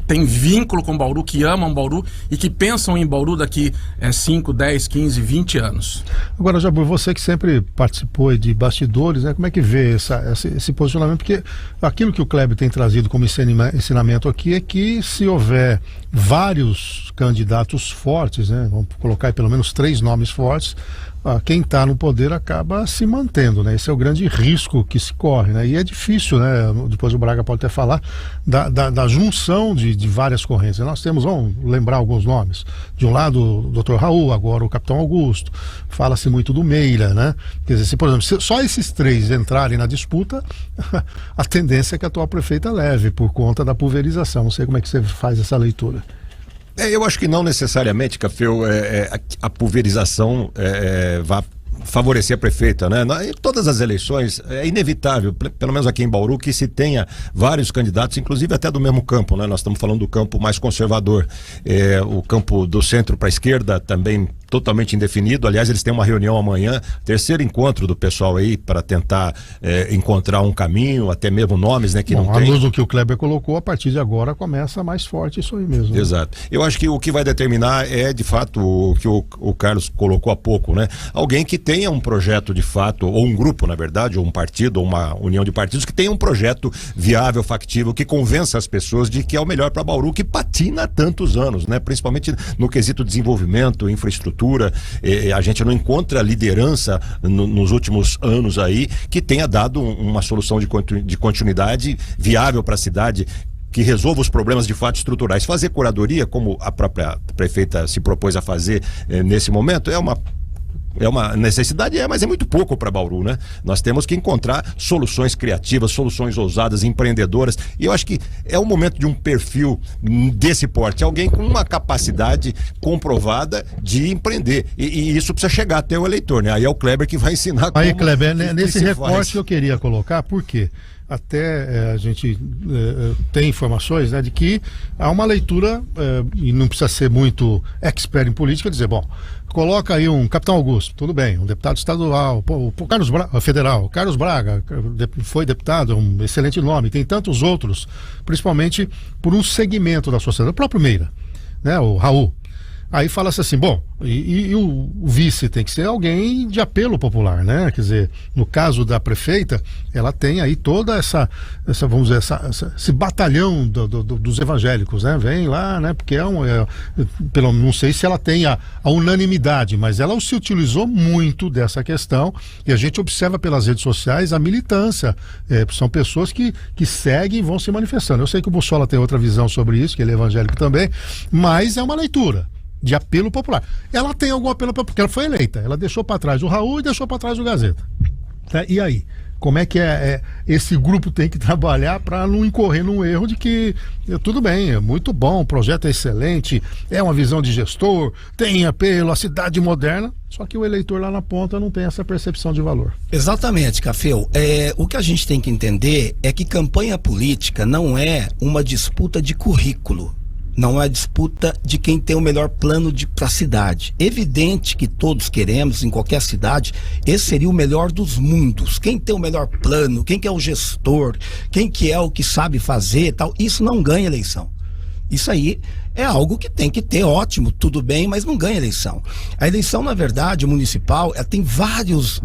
têm vínculo com Bauru, que amam Bauru e que pensam em Bauru daqui 5, 10, 15, 20 anos. Agora, Jabur, você que sempre participou de bastidores, né, como é que vê esse posicionamento? Porque aquilo que o Kleber tem trazido como ensinamento aqui é que se houver vários candidatos fortes, né, vamos colocar aí pelo menos 3 nomes fortes, quem está no poder acaba se mantendo, né? Esse é o grande risco que se corre, né? E é difícil, né? Depois o Braga pode até falar da junção de várias correntes. Nós temos, vamos lembrar alguns nomes. De um lado, o Dr. Raul, agora o Capitão Augusto. Fala-se muito do Meira, né? Quer dizer, se, por exemplo, se só esses 3 entrarem na disputa, a tendência é que a atual prefeita leve por conta da pulverização. Não sei como é que você faz essa leitura. Eu acho que não necessariamente, Cafeu, a pulverização vai favorecer a prefeita, né? Em todas as eleições é inevitável, pelo menos aqui em Bauru, que se tenha vários candidatos, inclusive até do mesmo campo, né? Nós estamos falando do campo mais conservador, o campo do centro para a esquerda também totalmente indefinido. Aliás, eles têm uma reunião amanhã, 3º encontro do pessoal aí para tentar encontrar um caminho, até mesmo nomes, né, que não tem. À luz do que o Kleber colocou, a partir de agora começa mais forte isso aí mesmo. Né? Exato. Eu acho que o que vai determinar é, de fato, o que o Carlos colocou há pouco, né? Alguém que tenha um projeto de fato, ou um grupo, na verdade, ou um partido, ou uma união de partidos, que tenha um projeto viável, factível, que convença as pessoas de que é o melhor para Bauru, que patina há tantos anos, né? Principalmente no quesito desenvolvimento, infraestrutura. A gente não encontra liderança nos últimos anos aí que tenha dado uma solução de continuidade viável para a cidade, que resolva os problemas de fato estruturais. Fazer curadoria, como a própria prefeita se propôs a fazer nesse momento, é uma necessidade, mas é muito pouco para Bauru, né? Nós temos que encontrar soluções criativas, soluções ousadas, empreendedoras, e eu acho que é o momento de um perfil desse porte, alguém com uma capacidade comprovada de empreender, e isso precisa chegar até o eleitor, né? Aí é o Kleber que vai ensinar como. Aí, Kleber, nesse recorte que eu queria colocar, por quê? Até a gente tem informações, né, de que há uma leitura, e não precisa ser muito expert em política, dizer, bom, coloca aí um Capitão Augusto, tudo bem, um deputado estadual, o Carlos federal, Carlos Braga foi deputado, um excelente nome, tem tantos outros, principalmente por um segmento da sociedade, o próprio Meira, né, o Raul. Aí fala-se assim, bom, e o vice tem que ser alguém de apelo popular, né? Quer dizer, no caso da prefeita, ela tem aí toda essa vamos dizer, esse batalhão dos evangélicos, né? Vem lá, né? Porque não sei se ela tem a unanimidade, mas ela se utilizou muito dessa questão, e a gente observa pelas redes sociais a militância, são pessoas que seguem e vão se manifestando. Eu sei que o Bussola tem outra visão sobre isso, que ele é evangélico também, mas é uma leitura de apelo popular. Ela tem algum apelo popular, porque ela foi eleita. Ela deixou para trás o Raul e deixou para trás o Gazeta. E aí? Como é que esse grupo tem que trabalhar para não incorrer num erro de que tudo bem, é muito bom, o projeto é excelente, é uma visão de gestor, tem apelo, a cidade moderna, só que o eleitor lá na ponta não tem essa percepção de valor. Exatamente, Cafeu. O que a gente tem que entender é que campanha política não é uma disputa de currículo. Não é a disputa de quem tem o melhor plano para a cidade. Evidente que todos queremos, em qualquer cidade, esse seria o melhor dos mundos. Quem tem o melhor plano, quem que é o gestor, quem que é o que sabe fazer, tal, isso não ganha eleição. Isso aí é algo que tem que ter, ótimo, tudo bem, mas não ganha eleição. A eleição, na verdade, municipal, ela tem vários,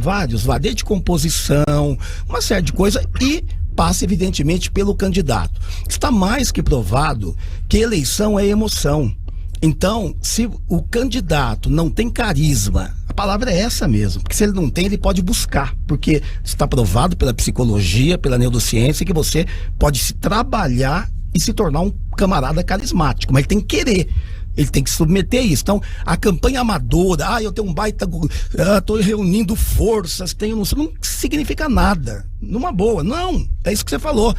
desde composição, uma série de coisas, e passa evidentemente pelo candidato. Está mais que provado que eleição é emoção. Então, se o candidato não tem carisma, a palavra é essa mesmo, porque se ele não tem, ele pode buscar, porque está provado pela psicologia, pela neurociência, que você pode se trabalhar e se tornar um camarada carismático, mas ele tem que querer. Ele tem que submeter isso. Então, a campanha amadora, eu tenho um baita, estou reunindo forças, isso não significa nada. Numa boa, não. É isso que você falou.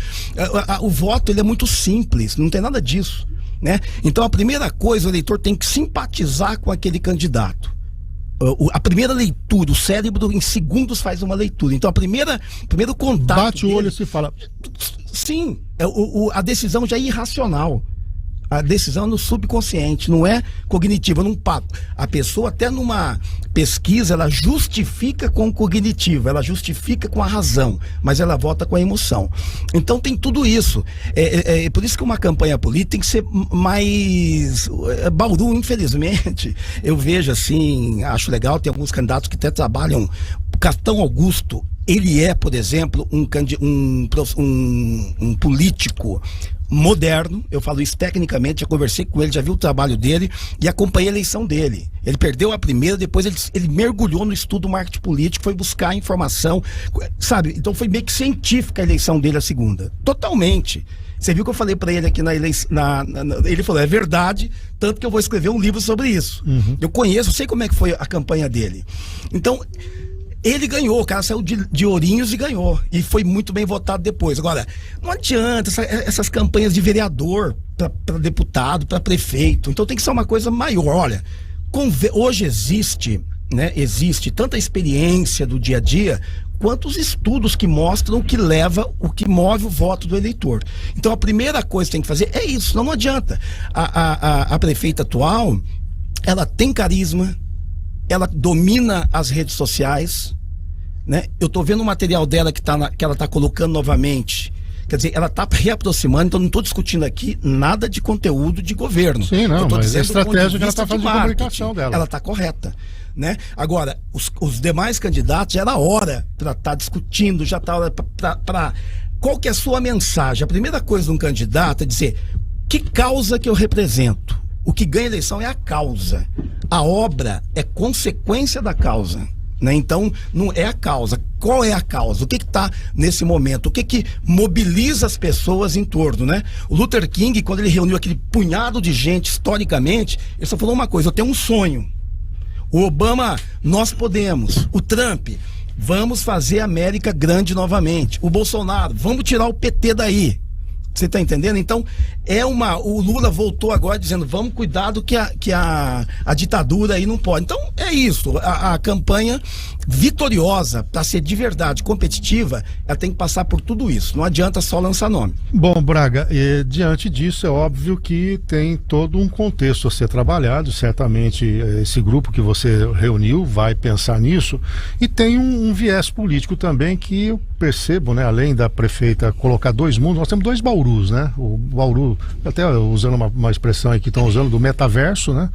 O voto, ele é muito simples, não tem nada disso, né? Então, a primeira coisa, o eleitor tem que simpatizar com aquele candidato. A primeira leitura, o cérebro em segundos faz uma leitura. Então, primeiro contato... Bate o olho e se fala... Sim, a decisão já é irracional. A decisão é no subconsciente, não é cognitiva. A pessoa, até numa pesquisa, ela justifica com o cognitivo, ela justifica com a razão, mas ela vota com a emoção. Então tem tudo isso. Por isso que uma campanha política tem que ser mais... Bauru, infelizmente, eu vejo assim, acho legal, tem alguns candidatos que até trabalham. Capitão Augusto, ele é, por exemplo, um político moderno, eu falo isso tecnicamente, já conversei com ele, já vi o trabalho dele e acompanhei a eleição dele. Ele perdeu a primeira, depois ele mergulhou no estudo do marketing político, foi buscar informação, sabe? Então foi meio que científica a eleição dele, a segunda. Totalmente. Você viu que eu falei para ele aqui na eleição, ele falou, é verdade, tanto que eu vou escrever um livro sobre isso. Eu conheço, sei como é que foi a campanha dele. Então, ele ganhou, o cara saiu de Ourinhos e ganhou. E foi muito bem votado depois. Agora, não adianta essas campanhas de vereador para deputado, para prefeito. Então tem que ser uma coisa maior. Olha, hoje existe tanta experiência do dia a dia, quanto os estudos que mostram o que move o voto do eleitor. Então a primeira coisa que tem que fazer é isso, não adianta. A prefeita atual, ela tem carisma, ela domina as redes sociais, né? Eu tô vendo o material dela que ela tá colocando novamente. Quer dizer, ela tá reaproximando, então não tô discutindo aqui nada de conteúdo de governo. Sim, não, mas a estratégia que ela tá fazendo de comunicação dela. Ela tá correta, né? Agora, os demais candidatos, já era hora para estar discutindo, já tá hora para qual que é a sua mensagem? A primeira coisa de um candidato é dizer, que causa que eu represento? O que ganha a eleição é a causa. A obra é consequência da causa, né? Então, não é a causa. Qual é a causa? O que está nesse momento? O que mobiliza as pessoas em torno, né? O Luther King, quando ele reuniu aquele punhado de gente, historicamente, ele só falou uma coisa, eu tenho um sonho. O Obama, nós podemos. O Trump, vamos fazer a América grande novamente. O Bolsonaro, vamos tirar o PT daí. Você está entendendo? Então, o Lula voltou agora dizendo, vamos cuidar do que a ditadura aí não pode. Então, é isso. A campanha vitoriosa, para ser de verdade competitiva, ela tem que passar por tudo isso. Não adianta só lançar nome. Bom, Braga, diante disso, é óbvio que tem todo um contexto a ser trabalhado. Certamente, esse grupo que você reuniu vai pensar nisso. E tem um viés político também que eu percebo, né? Além da prefeita colocar dois mundos, nós temos dois Baurus, né? O Bauru, até usando uma expressão aí que estão usando do metaverso, né?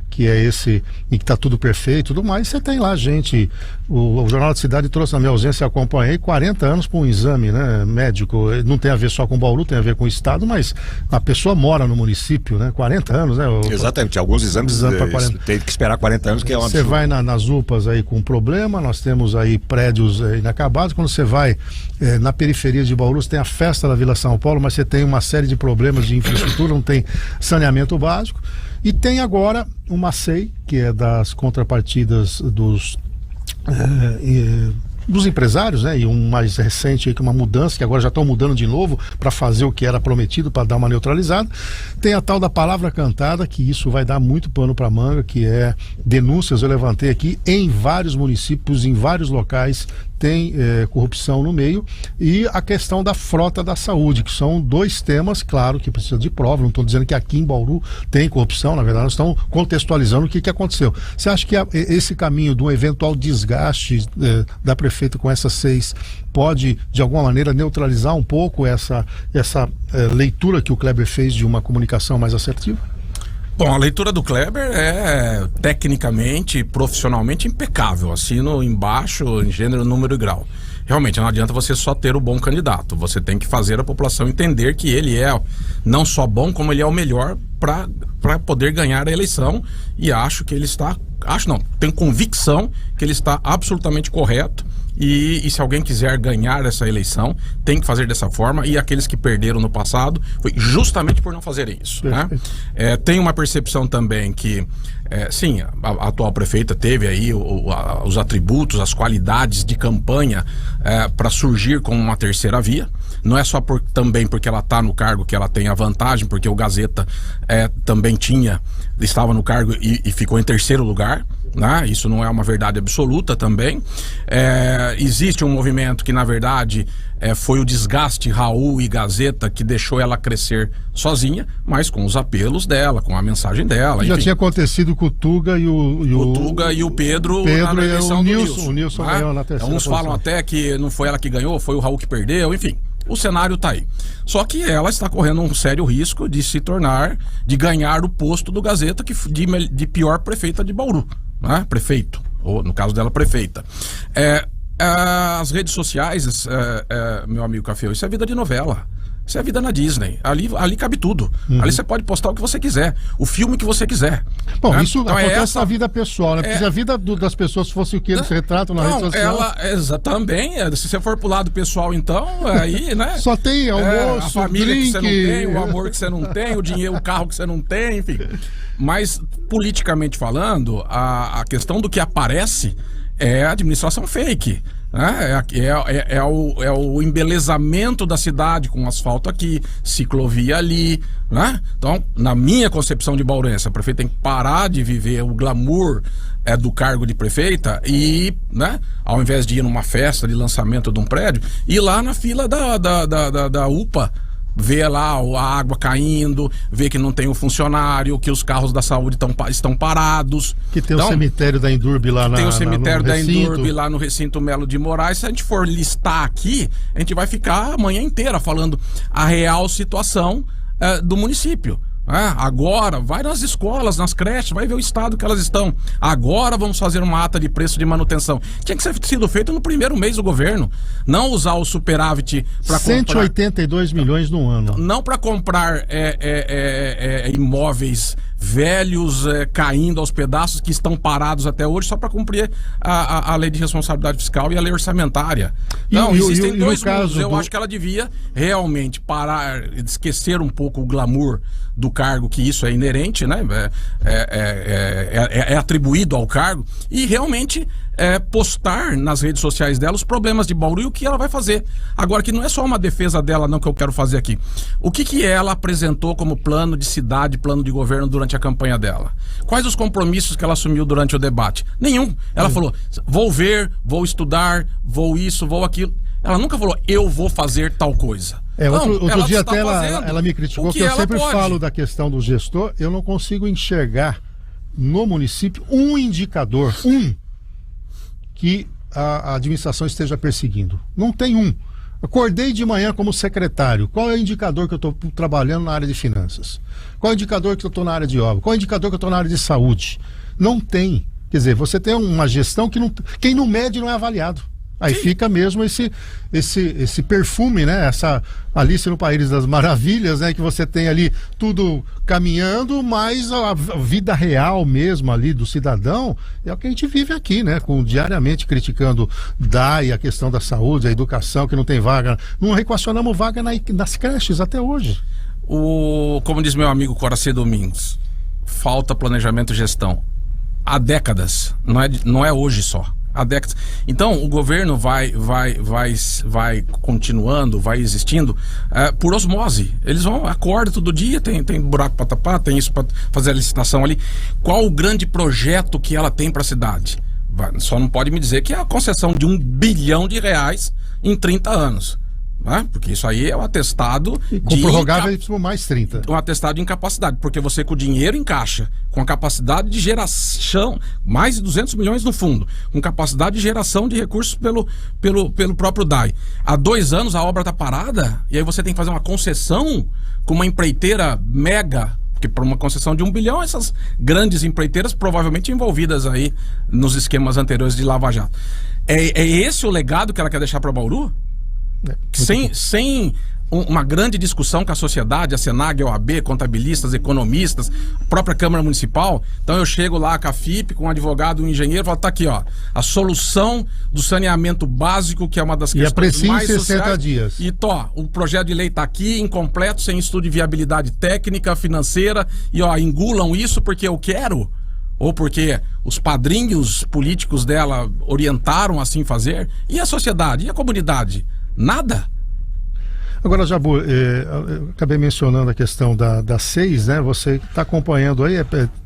Que é esse, e que tá tudo perfeito e tudo mais, você tem lá gente, o Jornal da Cidade trouxe na minha ausência, eu acompanhei 40 anos para um exame, né, médico, não tem a ver só com Bauru, tem a ver com o estado, mas a pessoa mora no município, né, 40 anos, né. Exatamente, alguns exames tem que esperar 40 anos, que é um absurdo. Você vai nas UPAs aí com problema, nós temos aí prédios inacabados, quando você vai na periferia de Bauru, você tem a festa da Vila São Paulo, mas você tem uma série de problemas de infraestrutura, não tem saneamento básico. E tem agora uma SEI, que é das contrapartidas dos empresários, né? E um mais recente aí, que é uma mudança, que agora já estão mudando de novo para fazer o que era prometido, para dar uma neutralizada. Tem a tal da palavra cantada, que isso vai dar muito pano para manga, que é denúncias, eu levantei aqui, em vários municípios, em vários locais, tem corrupção no meio, e a questão da frota da saúde, que são dois temas, claro, que precisa de prova. Não estou dizendo que aqui em Bauru tem corrupção, na verdade nós estamos contextualizando o que aconteceu. Você acha que esse caminho de um eventual desgaste da prefeita com essas 6 pode, de alguma maneira, neutralizar um pouco essa leitura que o Kleber fez de uma comunicação mais assertiva? Bom, a leitura do Kleber é tecnicamente, profissionalmente impecável, assino embaixo em gênero, número e grau. Realmente, não adianta você só ter o bom candidato, você tem que fazer a população entender que ele é não só bom, como ele é o melhor para poder ganhar a eleição, e tenho convicção que ele está absolutamente correto. E se alguém quiser ganhar essa eleição, tem que fazer dessa forma, e aqueles que perderam no passado foi justamente por não fazerem isso, né? Tem uma percepção também que, sim, a atual prefeita teve aí os atributos, as qualidades de campanha para surgir como uma terceira via. Não é só também porque ela está no cargo que ela tem a vantagem, porque o Gazeta também estava no cargo e ficou em terceiro lugar, né? Isso não é uma verdade absoluta também. Existe um movimento que, na verdade, foi o desgaste Raul e Gazeta que deixou ela crescer sozinha, mas com os apelos dela, com a mensagem dela. Já tinha acontecido com o Tuga e o Tuga e o Pedro na eleição do Nilson. O Nilson ganhou na terceira Uns falam até que não foi ela que ganhou, foi o Raul que perdeu, enfim. O cenário está aí. Só que ela está correndo um sério risco de de ganhar o posto do Gazeta de pior prefeita de Bauru, né? Prefeito, ou no caso dela, prefeita. As redes sociais, meu amigo Café, isso é vida de novela. Isso é vida na Disney. Ali cabe tudo. Ali você pode postar o que você quiser. O filme que você quiser. Bom, né? Isso então acontece na vida pessoal, né? Porque se a vida das pessoas fosse o que eles retratam na rede social... Também. Se você for pro lado pessoal, então, aí, né? Só tem almoço, a família drink... que você não tem, o amor que você não tem, o dinheiro, o carro que você não tem, enfim. Mas, politicamente falando, a questão do que aparece é a administração fake. É o embelezamento da cidade com asfalto aqui, ciclovia ali, né? Então, na minha concepção de bauruense, a prefeita tem que parar de viver o glamour do cargo de prefeita e, né, ao invés de ir numa festa de lançamento de um prédio, ir lá na fila da UPA, ver lá a água caindo, ver que não tem um funcionário, que os carros da saúde estão parados. Que tem o cemitério da Endurbe lá Tem o cemitério da Endurbe lá no recinto Melo de Moraes. Se a gente for listar aqui, a gente vai ficar a manhã inteira falando a real situação do município. Agora, vai nas escolas, nas creches, vai ver o estado que elas estão. Agora vamos fazer uma ata de preço de manutenção. Tinha que ser sido feito no primeiro mês do governo. Não usar o superávit para comprar... 182 milhões no ano. Não para comprar imóveis velhos caindo aos pedaços que estão parados até hoje só para cumprir a lei de responsabilidade fiscal e a lei orçamentária. Não, existem dois mundos. Eu acho que ela devia realmente parar, esquecer um pouco o glamour do cargo, que isso é inerente, né? É atribuído ao cargo, e realmente postar nas redes sociais dela os problemas de Bauru e o que ela vai fazer. Agora, que não é só uma defesa dela não que eu quero fazer aqui. O que ela apresentou como plano de cidade, plano de governo durante a campanha dela? Quais os compromissos que ela assumiu durante o debate? Nenhum. Ela falou, vou ver, vou estudar, vou isso, vou aquilo. Ela nunca falou, eu vou fazer tal coisa. Outro dia até ela me criticou que eu sempre falo da questão do gestor. Eu não consigo enxergar no município um indicador, que a administração esteja perseguindo. Não tem um. Acordei de manhã como secretário. Qual é o indicador que eu estou trabalhando na área de finanças? Qual é o indicador que eu estou na área de obra? Qual é o indicador que eu estou na área de saúde? Não tem. Quer dizer, você tem uma gestão que quem não mede não é avaliado. Aí fica mesmo esse perfume, né? Essa Alice no País das Maravilhas, né? Que você tem ali tudo caminhando, mas a vida real mesmo ali do cidadão é o que a gente vive aqui, né? Diariamente criticando DAI, a questão da saúde, a educação, que não tem vaga. Não equacionamos vaga nas creches até hoje. Como diz meu amigo Coracê Domingos, falta planejamento e gestão. Há décadas, não é hoje só. Há décadas. Então o governo vai continuando, vai existindo por osmose. Eles acordam todo dia, tem buraco para tapar, tem isso para fazer a licitação ali. Qual o grande projeto que ela tem para a cidade? Só não pode me dizer que é a concessão de R$1 bilhão em 30 anos. Porque isso aí é um atestado com prorrogável mais 30. Um atestado de incapacidade, porque você com o dinheiro em caixa, com a capacidade de geração, mais de 200 milhões no fundo, com capacidade de geração de recursos pelo próprio DAI. Há 2 anos a obra está parada, e aí você tem que fazer uma concessão com uma empreiteira mega, porque por uma concessão de R$1 bilhão, essas grandes empreiteiras provavelmente envolvidas aí nos esquemas anteriores de Lava Jato. É esse o legado que ela quer deixar para Bauru? Sem uma grande discussão com a sociedade, a Senag, a OAB, contabilistas, economistas, a própria Câmara Municipal. Então eu chego lá com a FIP, com um advogado, um engenheiro, e falo, tá aqui, ó, a solução do saneamento básico, que é uma das questões mais sociais. 60 dias. E o projeto de lei tá aqui, incompleto, sem estudo de viabilidade técnica, financeira, e engulam isso porque eu quero, ou porque os padrinhos políticos dela orientaram assim fazer. E a sociedade, e a comunidade? Nada. Agora, Jabur, eu acabei mencionando a questão da 6, né? Você está acompanhando aí,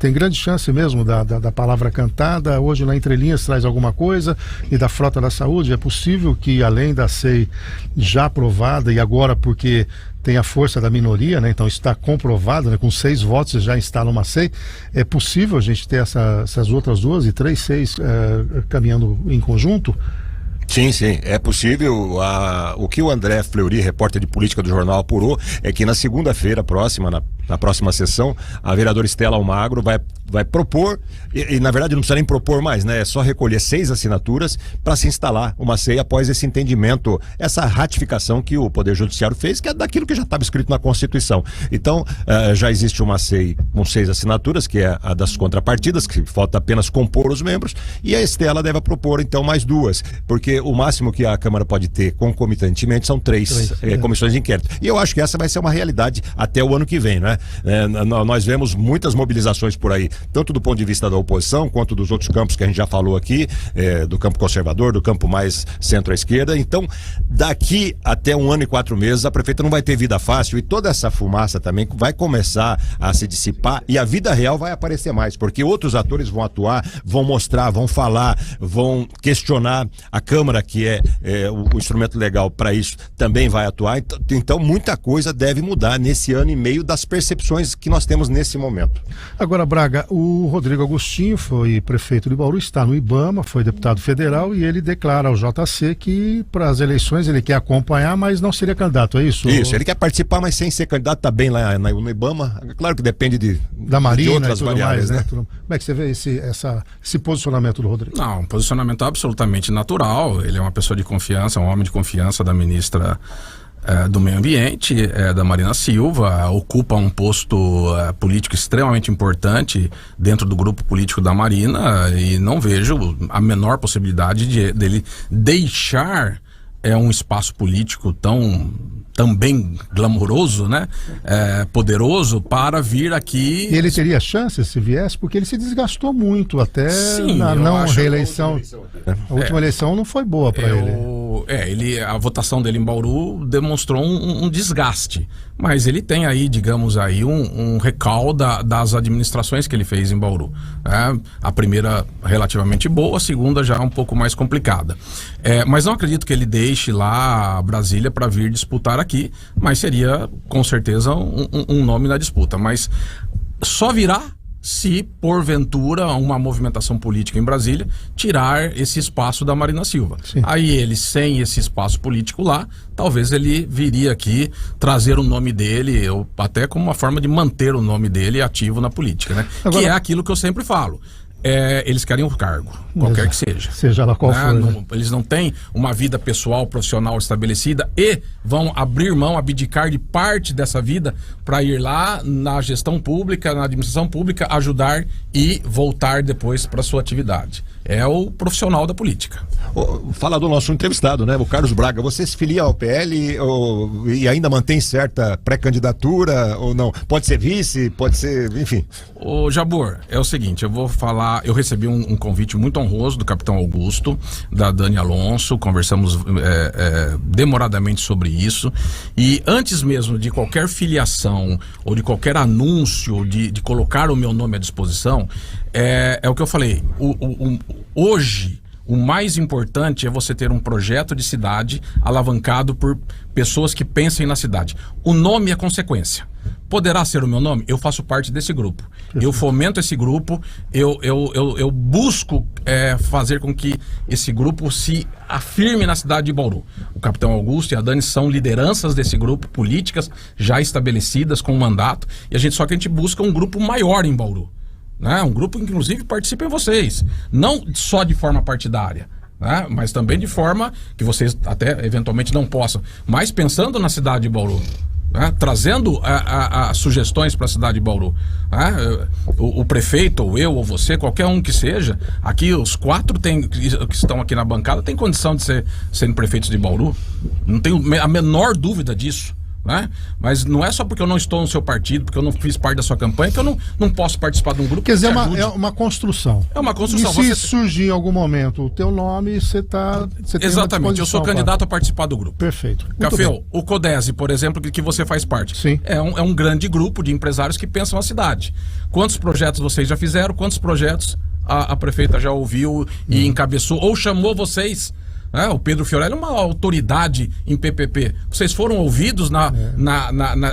tem grande chance mesmo da palavra cantada. Hoje na Entrelinhas traz alguma coisa, e da Frota da Saúde. É possível que, além da SEI já aprovada, e agora porque tem a força da minoria, né? Então está comprovado, né? Com 6 votos você já instala uma SEI. É possível a gente ter essas outras 2 e 3 SEIs caminhando em conjunto? Sim, é possível. O que o André Fleury, repórter de política do jornal, apurou é que na segunda-feira próxima, na próxima sessão, a vereadora Estela Almagro vai propor, e na verdade não precisa nem propor mais, né? É só recolher 6 assinaturas para se instalar uma SEI após esse entendimento, essa ratificação que o Poder Judiciário fez, que é daquilo que já estava escrito na Constituição. Então, já existe uma SEI com 6 assinaturas, que é a das contrapartidas, que falta apenas compor os membros, e a Estela deve propor então mais 2, porque o máximo que a Câmara pode ter concomitantemente são 3 comissões de inquérito. E eu acho que essa vai ser uma realidade até o ano que vem, né? Nós vemos muitas mobilizações por aí, tanto do ponto de vista da oposição, quanto dos outros campos que a gente já falou aqui, do campo conservador, do campo mais centro-esquerda. Então, daqui até 1 ano e 4 meses, a prefeita não vai ter vida fácil, e toda essa fumaça também vai começar a se dissipar, e a vida real vai aparecer mais, porque outros atores vão atuar, vão mostrar, vão falar, vão questionar. A Câmara, que é o instrumento legal para isso, também vai atuar. Então, muita coisa deve mudar nesse ano e meio das percepções que nós temos nesse momento. Agora, Braga, o Rodrigo Agostinho foi prefeito de Bauru, está no IBAMA, foi deputado federal, e ele declara ao JC que para as eleições ele quer acompanhar, mas não seria candidato, é isso? Isso, ele quer participar, mas sem ser candidato, está bem lá no IBAMA. Claro que depende da Marina, de outras variáveis, né? Como é que você vê esse posicionamento do Rodrigo? Não, um posicionamento absolutamente natural. Ele é uma pessoa de confiança, um homem de confiança da ministra do Meio Ambiente, da Marina Silva, ocupa um posto político extremamente importante dentro do grupo político da Marina, e não vejo a menor possibilidade dele deixar um espaço político também glamouroso, né? Poderoso, para vir aqui. E ele teria chance se viesse, porque ele se desgastou muito até na não reeleição. A última eleição não foi boa para ele. A votação dele em Bauru demonstrou um desgaste, mas ele tem aí, digamos aí, um recall das administrações que ele fez em Bauru. A primeira relativamente boa, a segunda já um pouco mais complicada. Mas não acredito que ele deixe lá Brasília para vir disputar aqui, mas seria com certeza um nome na disputa. Mas só virá se porventura uma movimentação política em Brasília tirar esse espaço da Marina Silva. Sim. Aí ele, sem esse espaço político lá, talvez ele viria aqui trazer o nome dele, ou até como uma forma de manter o nome dele ativo na política, né? Agora, que é aquilo que eu sempre falo. Eles querem um cargo, qualquer que seja. Seja lá qual for. Né? Eles não têm uma vida pessoal, profissional estabelecida, e vão abrir mão, abdicar de parte dessa vida para ir lá na gestão pública, na administração pública, ajudar e voltar depois para sua atividade. É o profissional da política. Fala do nosso entrevistado, né? O Carlos Braga. Você se filia ao PL e ainda mantém certa pré-candidatura ou não? Pode ser vice, pode ser, enfim. Ô Jabor, é o seguinte, eu vou falar, eu recebi um convite muito honroso do capitão Augusto, da Dani Alonso, conversamos demoradamente sobre isso, e antes mesmo de qualquer filiação ou de qualquer anúncio de colocar o meu nome à disposição, é o que eu falei, hoje o mais importante é você ter um projeto de cidade alavancado por pessoas que pensem na cidade. O nome é consequência. Poderá ser o meu nome? Eu faço parte desse grupo. Eu fomento esse grupo, eu busco fazer com que esse grupo se afirme na cidade de Bauru. O capitão Augusto e a Dani são lideranças desse grupo, políticas já estabelecidas com mandato, e só que a gente busca um grupo maior em Bauru. Né? Um grupo que inclusive participem vocês, não só de forma partidária, né? Mas também de forma que vocês até eventualmente não possam, mas pensando na cidade de Bauru, né? Trazendo sugestões para a cidade de Bauru, né? O prefeito, ou eu, ou você, qualquer um que seja, aqui os 4 que estão aqui na bancada têm condição de serem prefeitos de Bauru, não tenho a menor dúvida disso. né? Mas não é só porque eu não estou no seu partido, porque eu não fiz parte da sua campanha, que eu não posso participar de um grupo. Quer dizer, que é uma construção. É uma construção. E se surgir em algum momento o teu nome, você tem Exatamente, eu sou candidato a participar do grupo. Perfeito. Caféu, o Codese, por exemplo, que você faz parte. Sim. É um grande grupo de empresários que pensam a cidade. Quantos projetos vocês já fizeram? Quantos projetos a prefeita já ouviu e encabeçou? Ou chamou vocês? O Pedro Fiorelli é uma autoridade em PPP. Vocês foram ouvidos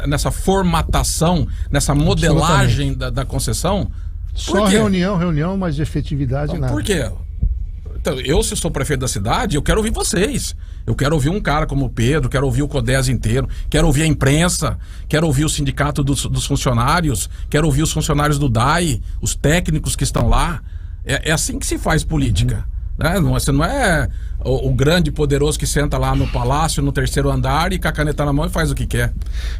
nessa formatação, nessa modelagem da concessão? Só reunião, mas de efetividade nada. Por quê? Então, se sou prefeito da cidade, eu quero ouvir vocês. Eu quero ouvir um cara como o Pedro, quero ouvir o CODES inteiro, quero ouvir a imprensa, quero ouvir o sindicato dos funcionários, quero ouvir os funcionários do DAI, os técnicos que estão lá. É assim que se faz política. Você não é o grande poderoso que senta lá no palácio, no 3º andar e com a caneta na mão e faz o que quer.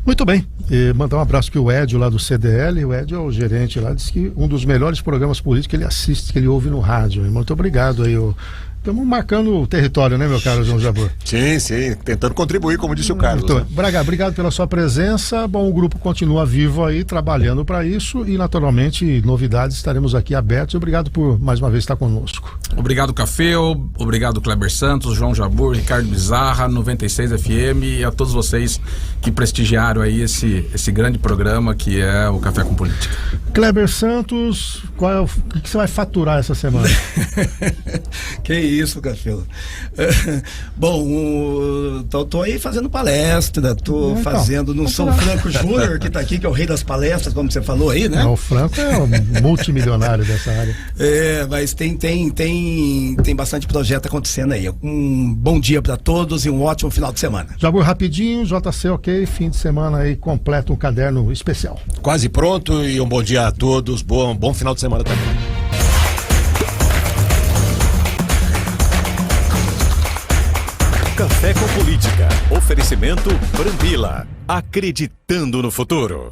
Muito bem. Mandar um abraço para o Edio lá do CDL. O Edio é o gerente lá, diz que um dos melhores programas políticos que ele assiste, que ele ouve no rádio. Muito obrigado aí. Estamos marcando o território, né, meu caro João Jabor? Sim, tentando contribuir, como disse o Carlos. Então, Braga, obrigado pela sua presença. Bom, o grupo continua vivo aí, trabalhando para isso e, naturalmente, novidades, estaremos aqui abertos. Obrigado por, mais uma vez, estar conosco. Obrigado, Caféu. Obrigado, Kleber Santos, João Jabor, Ricardo Bizarra, 96 FM e a todos vocês que prestigiaram aí esse grande programa que é o Café com Política. Kleber Santos, o que você vai faturar essa semana? Que isso, Caféu. Bom, tô aí fazendo palestra, não sou o Franco Júnior que tá aqui, que é o rei das palestras, como você falou aí, né? O Franco é um multimilionário dessa área. Mas tem bastante projeto acontecendo aí. Um bom dia para todos e um ótimo final de semana. Jabor, rapidinho, JC, ok, fim de semana aí completo, um caderno especial. Quase pronto e um bom dia a todos, bom final de semana também. Café com Política. Oferecimento Brambila. Acreditando no futuro.